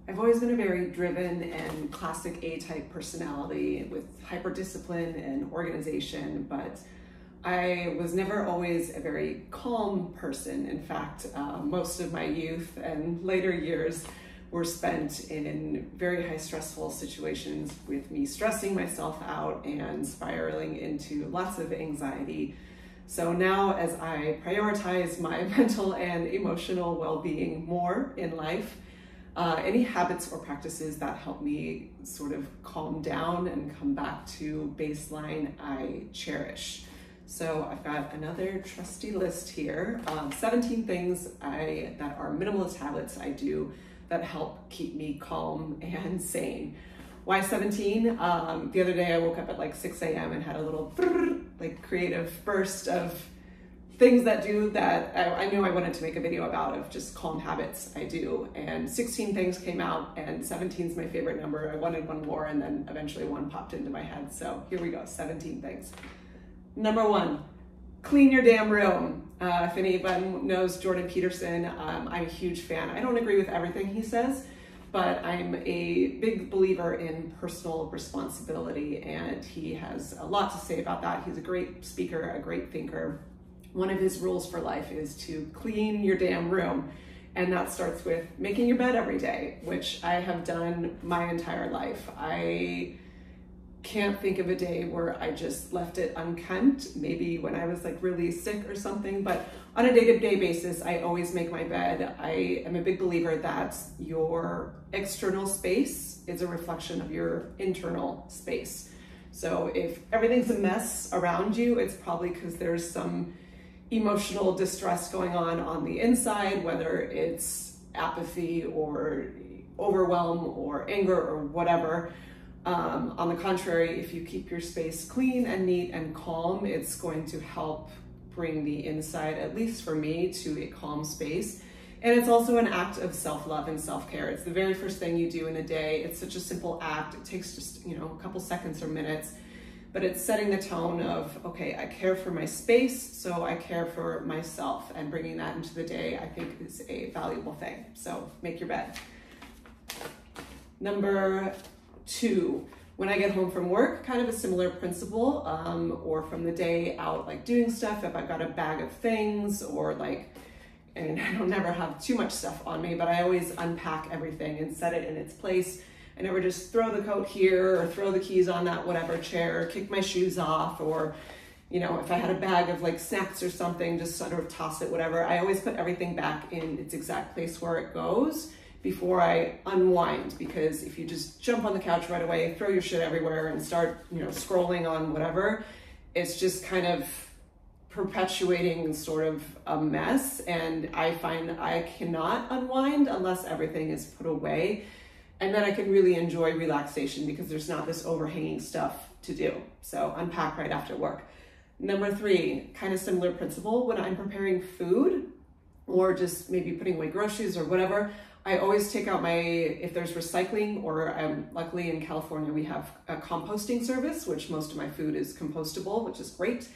I've always been a very driven and classic A-type personality with hyper-discipline and organization, but I was never always a very calm person. In fact, most of my youth and later years were spent in very high stressful situations with me stressing myself out and spiraling into lots of anxiety. So now as I prioritize my mental and emotional well-being more in life, any habits or practices that help me sort of calm down and come back to baseline, I cherish. So I've got another trusty list here, 17 things that are minimalist habits I do that help keep me calm and sane. Why 17? The other day I woke up at like 6 a.m. and had a little like creative burst of things that I knew I wanted to make a video about, of just calm habits I do. And 16 things came out, and 17 is my favorite number. I wanted one more, and then eventually one popped into my head. So here we go, 17 things. Number 1, clean your damn room. If anyone knows Jordan Peterson, I'm a huge fan. I don't agree with everything he says, but I'm a big believer in personal responsibility, and he has a lot to say about that. He's a great speaker, a great thinker. One of his rules for life is to clean your damn room. And that starts with making your bed every day, which I have done my entire life. I can't think of a day where I just left it unkempt, maybe when I was like really sick or something, but on a day-to-day basis, I always make my bed. I am a big believer that your external space is a reflection of your internal space. So if everything's a mess around you, it's probably because there's some emotional distress going on the inside, whether it's apathy or overwhelm or anger or whatever. On the contrary, if you keep your space clean and neat and calm, it's going to help bring the inside, at least for me, to a calm space. And it's also an act of self-love and self-care. It's the very first thing you do in the day. It's such a simple act. It takes just, a couple seconds or minutes, but it's setting the tone of, okay, I care for my space, so I care for myself, and bringing that into the day, I think, is a valuable thing. So make your bed. Number 2, when I get home from work, kind of a similar principle, or from the day out, like doing stuff, if I've got a bag of things, or and I don't never have too much stuff on me, but I always unpack everything and set it in its place. I never just throw the coat here or throw the keys on that whatever chair, kick my shoes off, or, if I had a bag of like snacks or something, just sort of toss it, whatever. I always put everything back in its exact place where it goes before I unwind, because if you just jump on the couch right away, throw your shit everywhere and start, scrolling on whatever, it's just kind of perpetuating sort of a mess. And I find I cannot unwind unless everything is put away. And then I can really enjoy relaxation because there's not this overhanging stuff to do. So unpack right after work. Number 3, kind of similar principle. When I'm preparing food or just maybe putting away groceries or whatever, I always take out if there's recycling, or luckily in California, we have a composting service, which most of my food is compostable, which is great.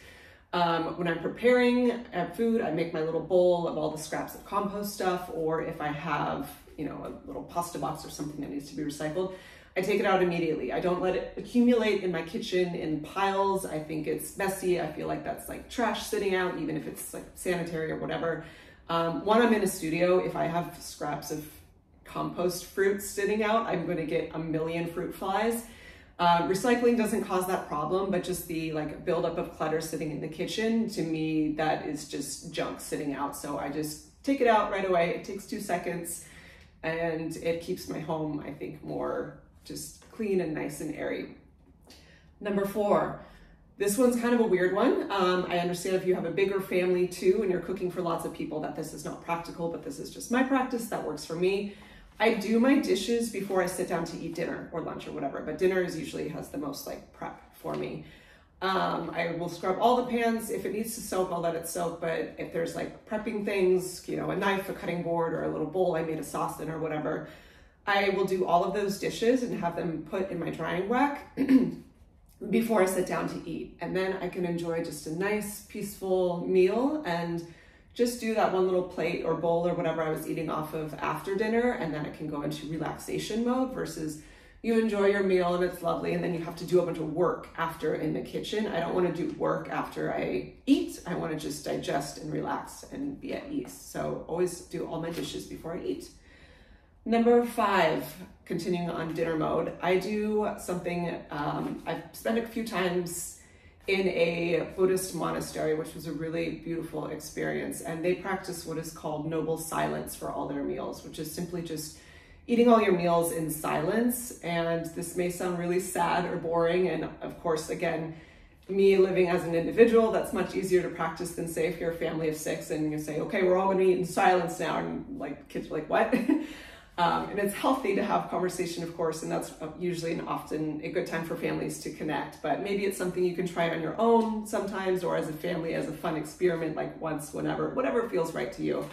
When I'm preparing food, I make my little bowl of all the scraps of compost stuff, or if I have a little pasta box or something that needs to be recycled, I take it out immediately. I don't let it accumulate in my kitchen in piles. I think it's messy. I feel like that's like trash sitting out, even if it's like sanitary or whatever. When I'm in a studio, if I have scraps of compost fruit sitting out, I'm going to get a million fruit flies. Recycling doesn't cause that problem, but just the buildup of clutter sitting in the kitchen, to me, that is just junk sitting out. So I just take it out right away. It takes 2 seconds. And it keeps my home, I think, more just clean and nice and airy. Number 4, this one's kind of a weird one. I understand if you have a bigger family too, and you're cooking for lots of people, that this is not practical, but this is just my practice that works for me. I do my dishes before I sit down to eat dinner or lunch or whatever, but dinner usually has the most prep for me. I will scrub all the pans. If it needs to soak, I'll let it soak. But if there's prepping things, a knife, a cutting board, or a little bowl I made a sauce in or whatever, I will do all of those dishes and have them put in my drying rack before I sit down to eat. And then I can enjoy just a nice, peaceful meal and just do that one little plate or bowl or whatever I was eating off of after dinner, and then it can go into relaxation mode versus you enjoy your meal and it's lovely, and then you have to do a bunch of work after in the kitchen. I don't want to do work after I eat. I want to just digest and relax and be at ease. So always do all my dishes before I eat. Number 5, continuing on dinner mode, I do something, I've spent a few times in a Buddhist monastery, which was a really beautiful experience. And they practice what is called noble silence for all their meals, which is simply just eating all your meals in silence. And this may sound really sad or boring. And of course, again, me living as an individual, that's much easier to practice than say if you're a family of 6 and you say, okay, we're all gonna eat in silence now. And like kids are like, what? And it's healthy to have conversation, of course, and that's usually and often a good time for families to connect. But maybe it's something you can try on your own sometimes, or as a family, as a fun experiment, like once, whenever, whatever feels right to you.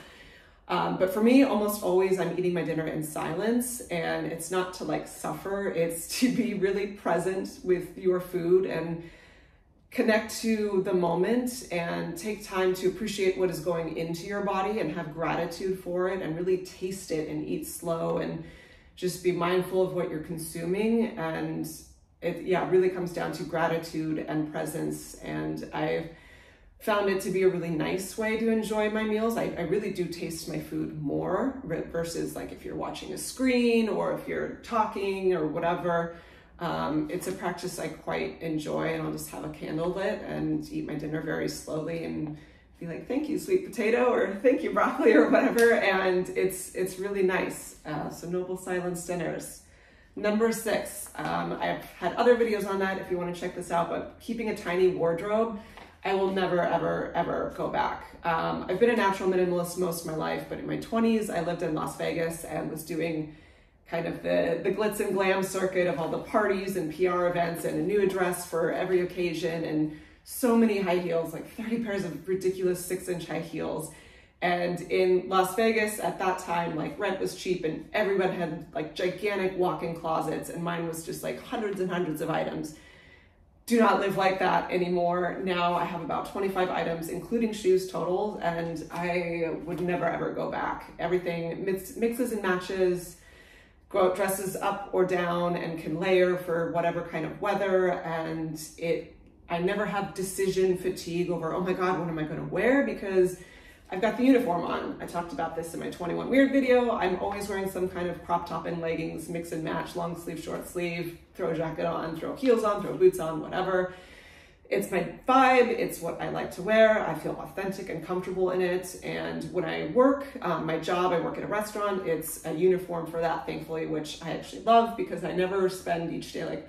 But for me, almost always I'm eating my dinner in silence, and it's not to like suffer, it's to be really present with your food and connect to the moment and take time to appreciate what is going into your body and have gratitude for it and really taste it and eat slow and just be mindful of what you're consuming. And it, yeah, really comes down to gratitude and presence. And I've found it to be a really nice way to enjoy my meals. I really do taste my food more versus like if you're watching a screen or if you're talking or whatever. It's a practice I quite enjoy, and I'll just have a candle lit and eat my dinner very slowly and be like, thank you, sweet potato, or thank you, broccoli, or whatever. And it's really nice. So noble silence dinners. Number 6, I've had other videos on that if you want to check this out, but keeping a tiny wardrobe, I will never, ever, ever go back. I've been a natural minimalist most of my life, but in my 20s, I lived in Las Vegas and was doing kind of the glitz and glam circuit of all the parties and PR events and a new address for every occasion and so many high heels, like 30 pairs of ridiculous 6-inch high heels. And in Las Vegas at that time, like rent was cheap and everyone had like gigantic walk-in closets, and mine was just like hundreds and hundreds of items. Do not live like that anymore. Now I have about 25 items, including shoes total, and I would never ever go back. Everything mixes and matches, dresses up or down, and can layer for whatever kind of weather. And I never have decision fatigue over, oh my God, what am I gonna wear? Because I've got the uniform on. I talked about this in my 21 Weird video. I'm always wearing some kind of crop top and leggings, mix and match, long sleeve, short sleeve, throw a jacket on, throw heels on, throw boots on, whatever. It's my vibe, it's what I like to wear. I feel authentic and comfortable in it. And when I work, my job, I work at a restaurant, it's a uniform for that, thankfully, which I actually love because I never spend each day like,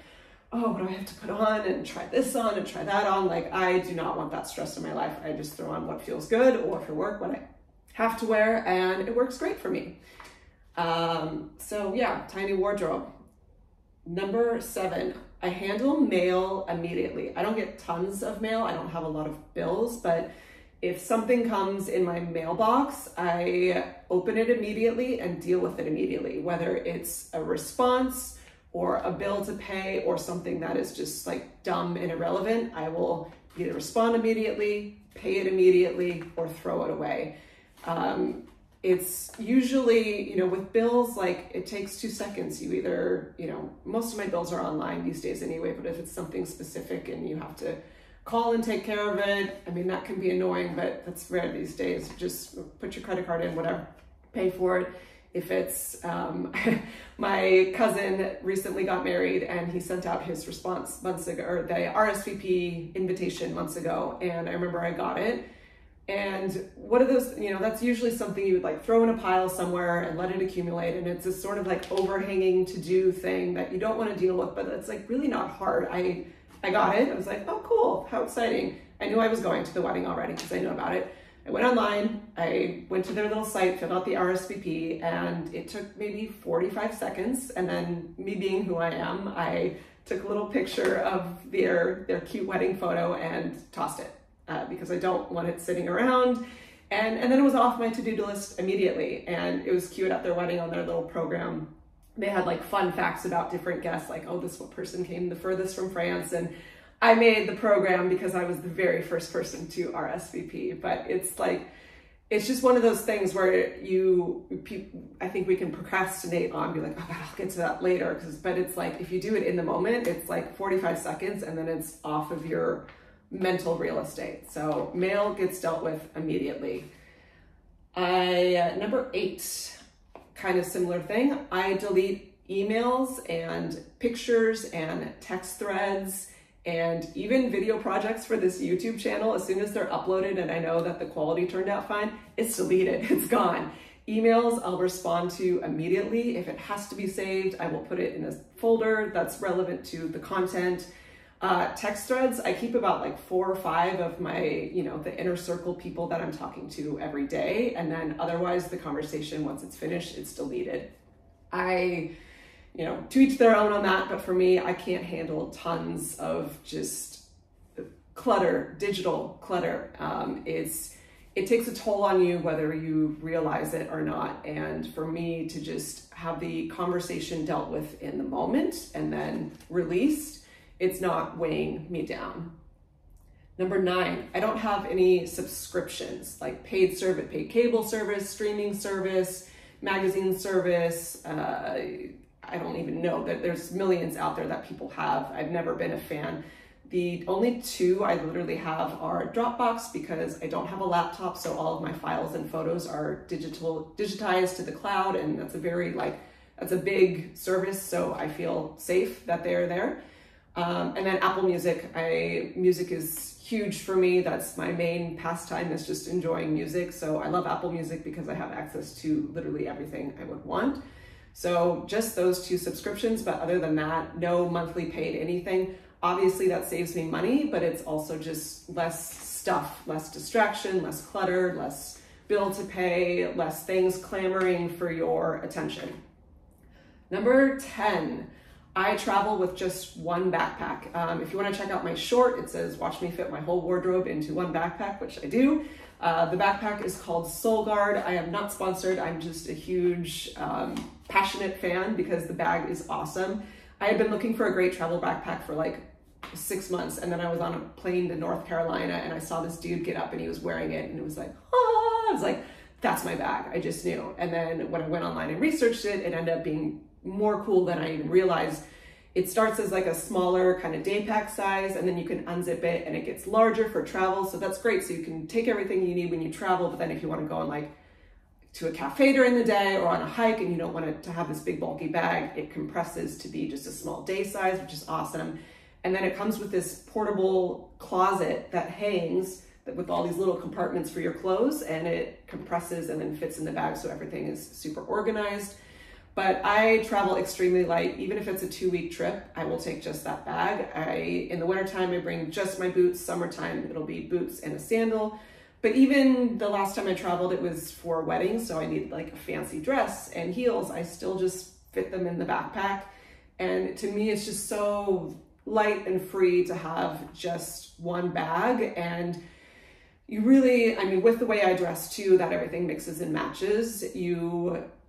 oh, what do I have to put on and try this on and try that on? Like, I do not want that stress in my life. I just throw on what feels good, or for work, what I have to wear, and it works great for me. So yeah, tiny wardrobe. Number 7, I handle mail immediately. I don't get tons of mail. I don't have a lot of bills, but if something comes in my mailbox, I open it immediately and deal with it immediately, whether it's a response or a bill to pay or something that is just like dumb and irrelevant. I will either respond immediately, pay it immediately, or throw it away. It's usually, with bills, like it takes 2 seconds. You either, most of my bills are online these days anyway, but if it's something specific and you have to call and take care of it, I mean, that can be annoying, but that's rare these days. Just put your credit card in, whatever, pay for it. If it's, my cousin recently got married and he sent out his response months ago, or the RSVP invitation months ago, and I remember I got it. And what are those, that's usually something you would like throw in a pile somewhere and let it accumulate. And it's this sort of like overhanging to-do thing that you don't want to deal with, but it's like really not hard. I got it. I was like, oh, cool. How exciting. I knew I was going to the wedding already because I know about it. I went online, I went to their little site, filled out the RSVP, and it took maybe 45 seconds. And then me being who I am, I took a little picture of their cute wedding photo and tossed it. Because I don't want it sitting around. And then it was off my to-do list immediately. And it was cute at their wedding on their little program. They had like fun facts about different guests, like, oh, this person came the furthest from France. And I made the program because I was the very first person to RSVP. But it's like, it's just one of those things where I think we can procrastinate on, be like, oh God, I'll get to that later. But it's like, if you do it in the moment, it's like 45 seconds and then it's off of your mental real estate. So mail gets dealt with immediately. Number 8, kind of similar thing. I delete emails and pictures and text threads and even video projects for this YouTube channel. As soon as they're uploaded and I know that the quality turned out fine, it's deleted, it's gone. Emails, I'll respond to immediately. If it has to be saved, I will put it in a folder that's relevant to the content. Text threads, I keep about like 4 or 5 of my, the inner circle people that I'm talking to every day. And then otherwise the conversation, once it's finished, it's deleted. To each their own on that, but for me, I can't handle tons of just clutter, digital clutter. It takes a toll on you whether you realize it or not. And for me to just have the conversation dealt with in the moment and then released, it's not weighing me down. Number 9, I don't have any subscriptions like paid cable service, streaming service, magazine service. I don't even know that there's millions out there that people have. I've never been a fan. The only 2 I literally have are Dropbox because I don't have a laptop, so all of my files and photos are digitized to the cloud, and that's a big service, so I feel safe that they are there. And then Apple Music. Music is huge for me. That's my main pastime, is just enjoying music. So I love Apple Music because I have access to literally everything I would want. So just those 2 subscriptions, but other than that, no monthly paid anything. Obviously that saves me money, but it's also just less stuff, less distraction, less clutter, less bill to pay, less things clamoring for your attention. Number 10, I travel with just one backpack. If you want to check out my short, it says, watch me fit my whole wardrobe into one backpack, which I do. The backpack is called Soul Guard. I am not sponsored. I'm just a huge, passionate fan because the bag is awesome. I had been looking for a great travel backpack for like 6 months, and then I was on a plane to North Carolina and I saw this dude get up and he was wearing it, and it was like, I was like, that's my bag. I just knew. And then when I went online and researched it, it ended up being more cool than I even realized. It starts as like a smaller kind of day pack size, and then you can unzip it and it gets larger for travel. So that's great. So you can take everything you need when you travel, but then if you want to go on like to a cafe during the day or on a hike and you don't want it to have this big bulky bag, it compresses to be just a small day size, which is awesome. And then it comes with this portable closet that hangs with all these little compartments for your clothes, and it compresses and then fits in the bag so everything is super organized. But I travel extremely light. Even if it's a 2-week trip, I will take just that bag. In the wintertime, I bring just my boots. Summertime, it'll be boots and a sandal. But even the last time I traveled, it was for a wedding, so I needed like a fancy dress and heels. I still just fit them in the backpack. And to me, it's just so light and free to have just one bag. And you really, with the way I dress too, that everything mixes and matches,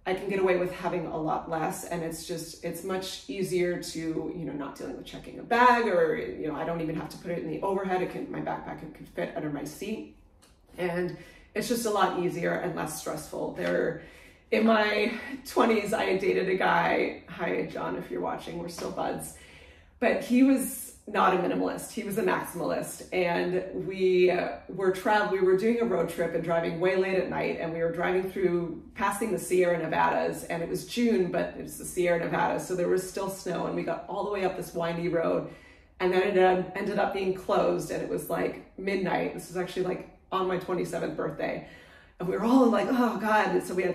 I can get away with having a lot less, and it's much easier to, not dealing with checking a bag, or, I don't even have to put it in the overhead. My backpack can fit under my seat, and it's just a lot easier and less stressful. In my 20s, I dated a guy, hi John, if you're watching, we're still buds, but he was not a minimalist, he was a maximalist. And we were doing a road trip and driving way late at night, and we were driving passing the Sierra Nevadas, and it was June, but it was the Sierra Nevadas, so there was still snow, and we got all the way up this windy road, and then it ended up being closed, and it was like midnight. This was actually like on my 27th birthday, and we were all like, oh God. And so we had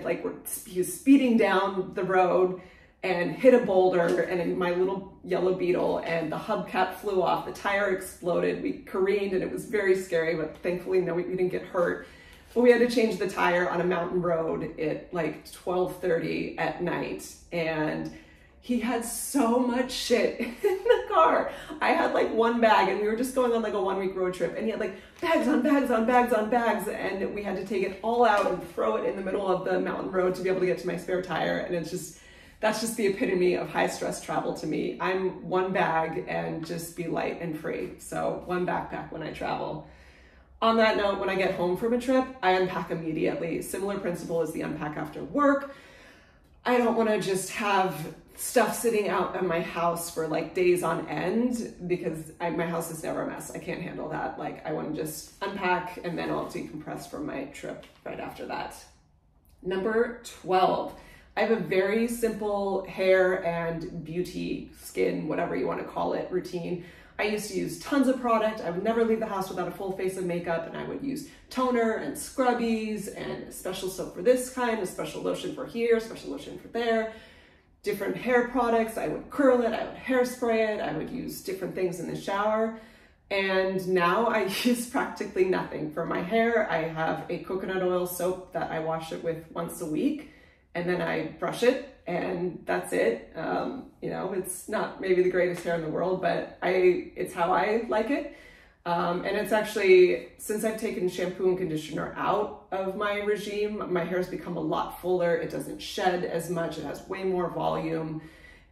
he was speeding down the road and hit a boulder, and in my little yellow Beetle, and the hubcap flew off, the tire exploded, we careened, and it was very scary, but thankfully, no, we didn't get hurt. But we had to change the tire on a mountain road at like 12:30 at night, and he had so much shit in the car. I had like one bag, and we were just going on like a 1-week road trip, and he had like bags on bags on bags on bags, and we had to take it all out and throw it in the middle of the mountain road to be able to get to my spare tire, and that's just the epitome of high stress travel to me. I'm one bag and just be light and free. So one backpack when I travel. On that note, when I get home from a trip, I unpack immediately. Similar principle as the unpack after work. I don't want to just have stuff sitting out of my house for like days on end because my house is never a mess. I can't handle that. Like I want to just unpack and then I'll decompress from my trip right after that. Number 12. I have a very simple hair and beauty, skin, whatever you want to call it, routine. I used to use tons of product. I would never leave the house without a full face of makeup, and I would use toner and scrubbies and a special soap for this kind, a special lotion for here, special lotion for there, different hair products. I would curl it, I would hairspray it, I would use different things in the shower. And now I use practically nothing. For my hair, I have a coconut oil soap that I wash it with once a week, and then I brush it, and that's it. You know, it's not maybe the greatest hair in the world, but it's how I like it. And it's actually, since I've taken shampoo and conditioner out of my regime, my hair's become a lot fuller. It doesn't shed as much. It has way more volume,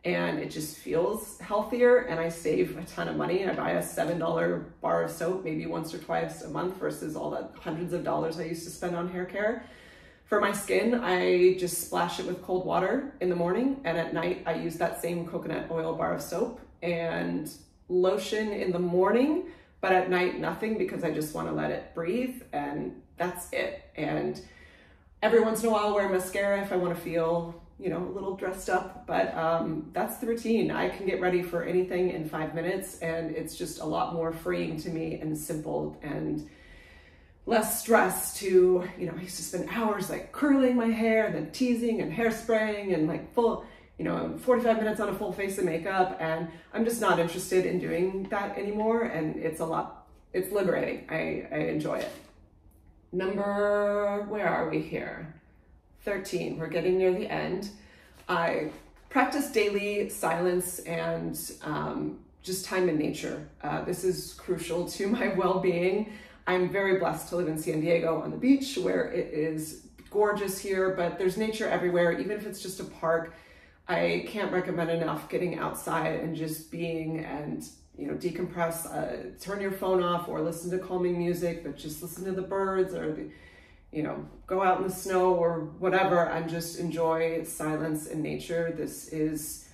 and it just feels healthier, and I save a ton of money. I buy a $7 bar of soap maybe once or twice a month versus all the hundreds of dollars I used to spend on hair care. For my skin, I just splash it with cold water in the morning, and at night I use that same coconut oil bar of soap and lotion in the morning, but at night nothing because I just want to let it breathe, and that's it. And every once in a while I'll wear mascara if I want to feel, you know, a little dressed up, but that's the routine. I can get ready for anything in 5 minutes, and it's just a lot more freeing to me and simple and less stress to, you know, I used to spend hours like curling my hair and then teasing and hairspraying and like full, you know, 45 minutes on a full face of makeup. And I'm just not interested in doing that anymore. And it's liberating. I enjoy it. Where are we here? 13, we're getting near the end. I practice daily silence and just time in nature. This is crucial to my well-being. I'm very blessed to live in San Diego on the beach where it is gorgeous here, but there's nature everywhere, even if it's just a park. I can't recommend enough getting outside and just being and, you know, decompress, turn your phone off or listen to calming music, but just listen to the birds or, you know, go out in the snow or whatever and just enjoy silence and nature. This is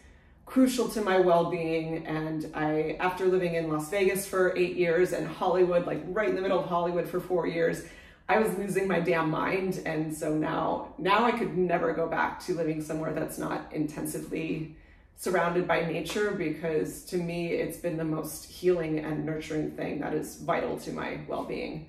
crucial to my well-being. And after living in Las Vegas for 8 years and Hollywood, like right in the middle of Hollywood for 4 years, I was losing my damn mind. And so now I could never go back to living somewhere that's not intensively surrounded by nature, because to me, it's been the most healing and nurturing thing that is vital to my well-being.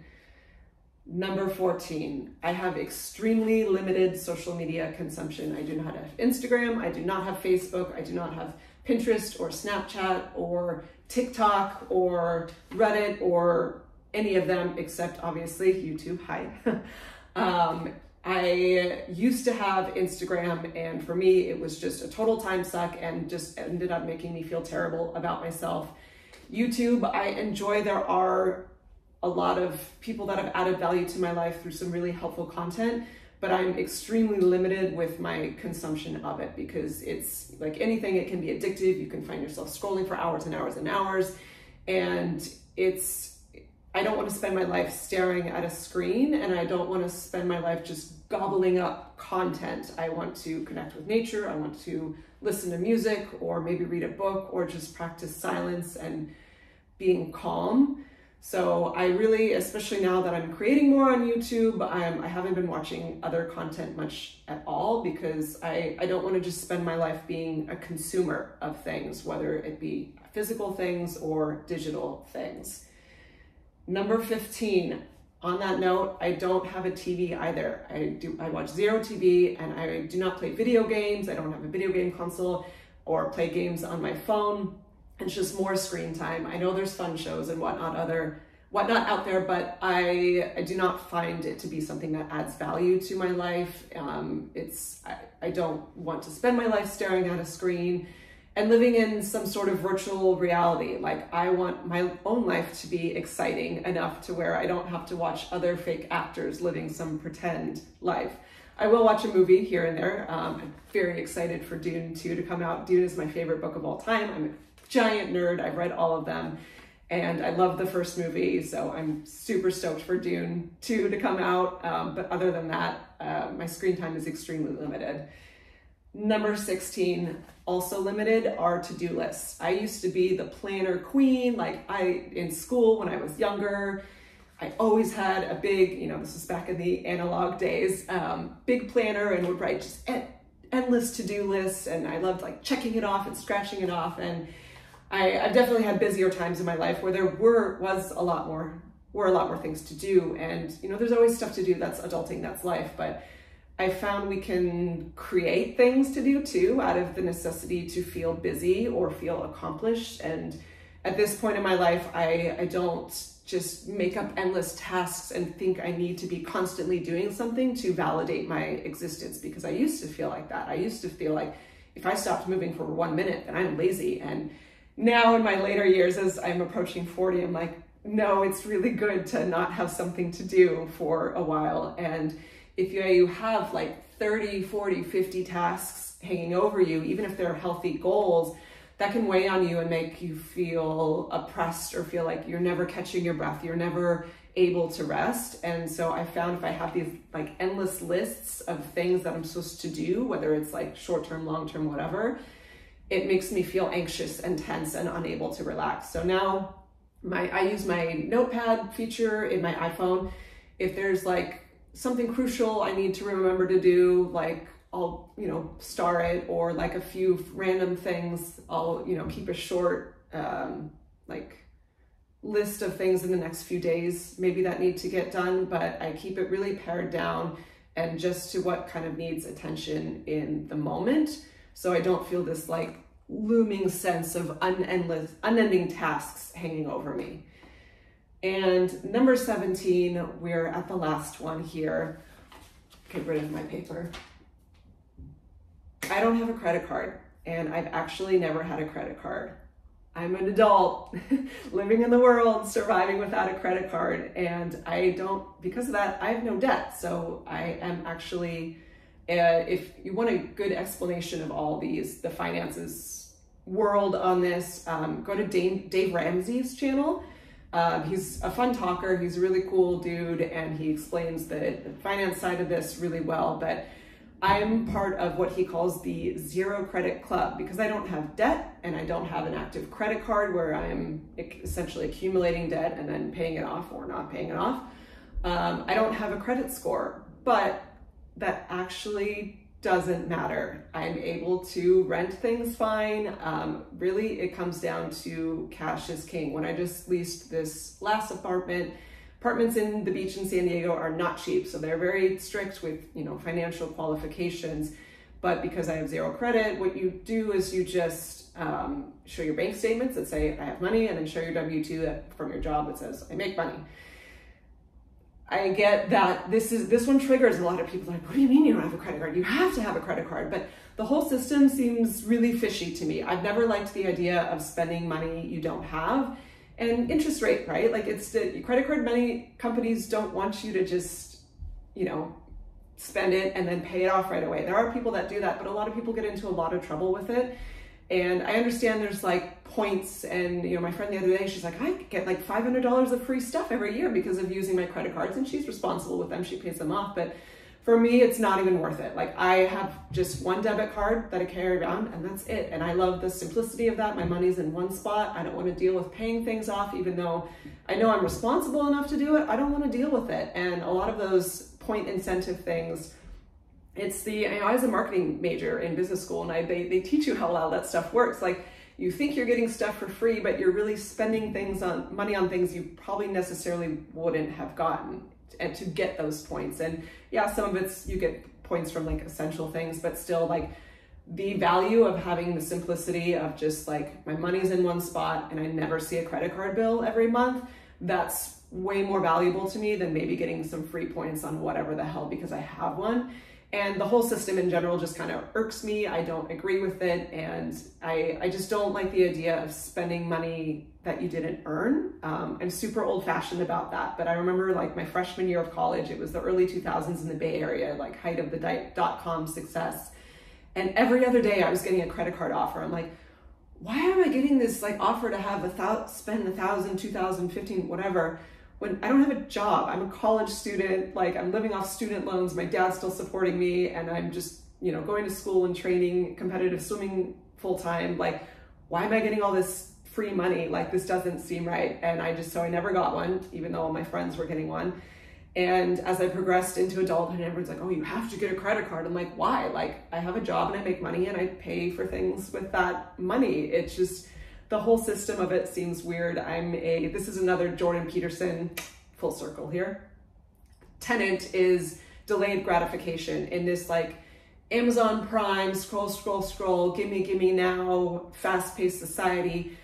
Number 14, I have extremely limited social media consumption. I do not have Instagram, I do not have Facebook, I do not have Pinterest or Snapchat or TikTok or Reddit or any of them except obviously YouTube. Hi. I used to have Instagram, and for me, it was just a total time suck and just ended up making me feel terrible about myself. YouTube, I enjoy. There are a lot of people that have added value to my life through some really helpful content, but I'm extremely limited with my consumption of it because it's like anything, it can be addictive. You can find yourself scrolling for hours and hours and hours. And I don't want to spend my life staring at a screen, and I don't want to spend my life just gobbling up content. I want to connect with nature. I want to listen to music or maybe read a book or just practice silence and being calm. So I really, especially now that I'm creating more on YouTube, I haven't been watching other content much at all because I don't want to just spend my life being a consumer of things, whether it be physical things or digital things. Number 15, on that note, I don't have a TV either. I watch zero TV, and I do not play video games. I don't have a video game console or play games on my phone. It's just more screen time. I know there's fun shows and whatnot out there, but I do not find it to be something that adds value to my life. I don't want to spend my life staring at a screen and living in some sort of virtual reality. Like, I want my own life to be exciting enough to where I don't have to watch other fake actors living some pretend life. I will watch a movie here and there. I'm very excited for Dune 2 to come out. Dune is my favorite book of all time. I'm a giant nerd. I've read all of them. And I love the first movie, so I'm super stoked for Dune 2 to come out. But other than that, my screen time is extremely limited. Number 16, also limited, are to-do lists. I used to be the planner queen. Like in school when I was younger, I always had a big, this was back in the analog days, big planner, and would write just endless to-do lists. And I loved like checking it off and scratching it off. And I've definitely had busier times in my life where there were a lot more things to do. And, there's always stuff to do. That's adulting, that's life. But I found we can create things to do too, out of the necessity to feel busy or feel accomplished. And at this point in my life, I don't just make up endless tasks and think I need to be constantly doing something to validate my existence, because I used to feel like that. I used to feel like if I stopped moving for 1 minute, then I'm lazy. And now in my later years, as I'm approaching 40, I'm like, no, it's really good to not have something to do for a while. And if you have like 30, 40, 50 tasks hanging over you, even if they're healthy goals, that can weigh on you and make you feel oppressed or feel like you're never catching your breath, you're never able to rest. And so I found if I have these like endless lists of things that I'm supposed to do, whether it's like short-term, long-term, whatever, it makes me feel anxious and tense and unable to relax. So now I use my notepad feature in my iPhone. If there's like something crucial I need to remember to do, like I'll, star it, or like a few random things, I'll, keep a short, like list of things in the next few days, maybe that need to get done, but I keep it really pared down and just to what kind of needs attention in the moment. So I don't feel this like looming sense of unending tasks hanging over me. And number 17, we're at the last one here. Get rid of my paper. I don't have a credit card, and I've actually never had a credit card. I'm an adult living in the world, surviving without a credit card, and because of that, I have no debt. So I am actually, if you want a good explanation of all the finances world on this, go to Dave Ramsey's channel. He's a fun talker. He's a really cool dude, and he explains the finance side of this really well. But I'm part of what he calls the zero credit club, because I don't have debt and I don't have an active credit card where I'm essentially accumulating debt and then paying it off or not paying it off. I don't have a credit score, but that actually doesn't matter. I'm able to rent things fine. Really, it comes down to cash is king. When I just leased this last apartments in the beach in San Diego are not cheap. So they're very strict with, financial qualifications. But because I have zero credit, what you do is you just show your bank statements that say I have money, and then show your W-2 from your job that says I make money. I get that this one triggers a lot of people like, what do you mean you don't have a credit card? You have to have a credit card. But the whole system seems really fishy to me. I've never liked the idea of spending money you don't have. And interest rate, right? Like it's the credit card money companies don't want you to just, spend it and then pay it off right away. There are people that do that, but a lot of people get into a lot of trouble with it. And I understand there's like points, and my friend the other day, she's like, I get like $500 of free stuff every year because of using my credit cards, and she's responsible with them, she pays them off. But for me, it's not even worth it. Like I have just one debit card that I carry around, and that's it. And I love the simplicity of that. My money's in one spot. I don't want to deal with paying things off, even though I know I'm responsible enough to do it. I don't want to deal with it. And a lot of those point incentive things, I was a marketing major in business school, and they teach you how all that stuff works. Like you think you're getting stuff for free, but you're really spending money on things you probably necessarily wouldn't have gotten, and to get those points. And yeah, some of it's, you get points from like essential things, but still like the value of having the simplicity of just like my money's in one spot and I never see a credit card bill every month, that's way more valuable to me than maybe getting some free points on whatever the hell because I have one. And the whole system in general just kind of irks me. I don't agree with it. And I just don't like the idea of spending money that you didn't earn. I'm super old fashioned about that. But I remember like my freshman year of college, it was the early 2000s in the Bay Area, like height of the .com success. And every other day I was getting a credit card offer. I'm like, why am I getting this like offer to have spend 1,000, 2,000, 15, whatever, when I don't have a job? I'm a college student, like I'm living off student loans, my dad's still supporting me, and I'm just, you know, going to school and training competitive swimming full time. Like, why am I getting all this free money? Like, this doesn't seem right. And so I never got one, even though all my friends were getting one. And as I progressed into adulthood, everyone's like, oh, you have to get a credit card. I'm like, why? Like, I have a job and I make money and I pay for things with that money. It's just, the whole system of it seems weird. This is another Jordan Peterson, full circle here. Tenet is delayed gratification in this like Amazon Prime, scroll, scroll, scroll, gimme now, fast-paced society.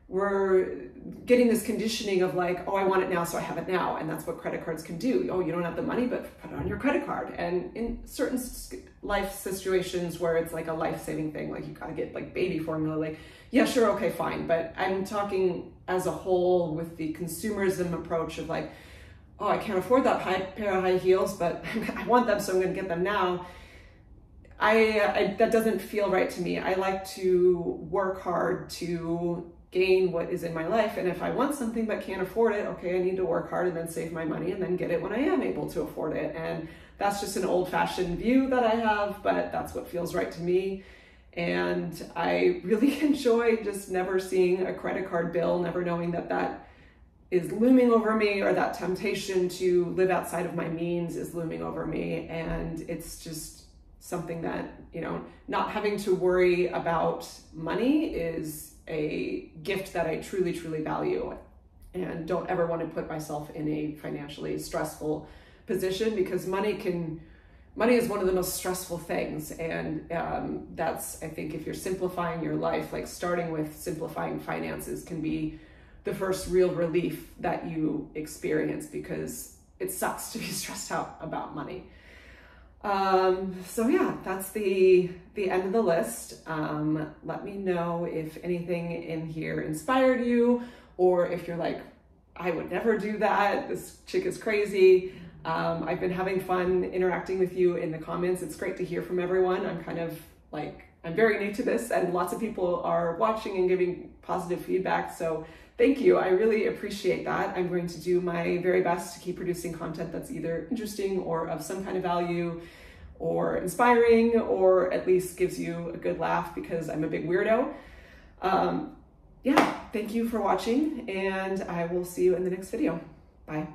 We're getting this conditioning of like, oh, I want it now, so I have it now. And that's what credit cards can do. Oh, you don't have the money, but put it on your credit card. And in certain life situations where it's like a life-saving thing, like you gotta get like baby formula, like, yeah, sure, okay, fine. But I'm talking as a whole with the consumerism approach of like, oh, I can't afford that pair of high heels, but I want them, so I'm gonna get them now. That doesn't feel right to me. I like to work hard to gain what is in my life. And if I want something but can't afford it, okay, I need to work hard and then save my money and then get it when I am able to afford it. And that's just an old-fashioned view that I have, but that's what feels right to me. And I really enjoy just never seeing a credit card bill, never knowing that that is looming over me, or that temptation to live outside of my means is looming over me. And it's just something that, you know, not having to worry about money is a gift that I truly, truly value, and don't ever want to put myself in a financially stressful position, because money is one of the most stressful things. And that's, I think, if you're simplifying your life, like starting with simplifying finances can be the first real relief that you experience, because it sucks to be stressed out about money. So yeah, that's the end of the list. Let me know if anything in here inspired you, or if you're like, I would never do that, this chick is crazy. I've been having fun interacting with you in the comments. It's great to hear from everyone. I'm very new to this, and lots of people are watching and giving positive feedback. So thank you. I really appreciate that. I'm going to do my very best to keep producing content that's either interesting or of some kind of value, or inspiring, or at least gives you a good laugh, because I'm a big weirdo. Yeah, thank you for watching, and I will see you in the next video. Bye.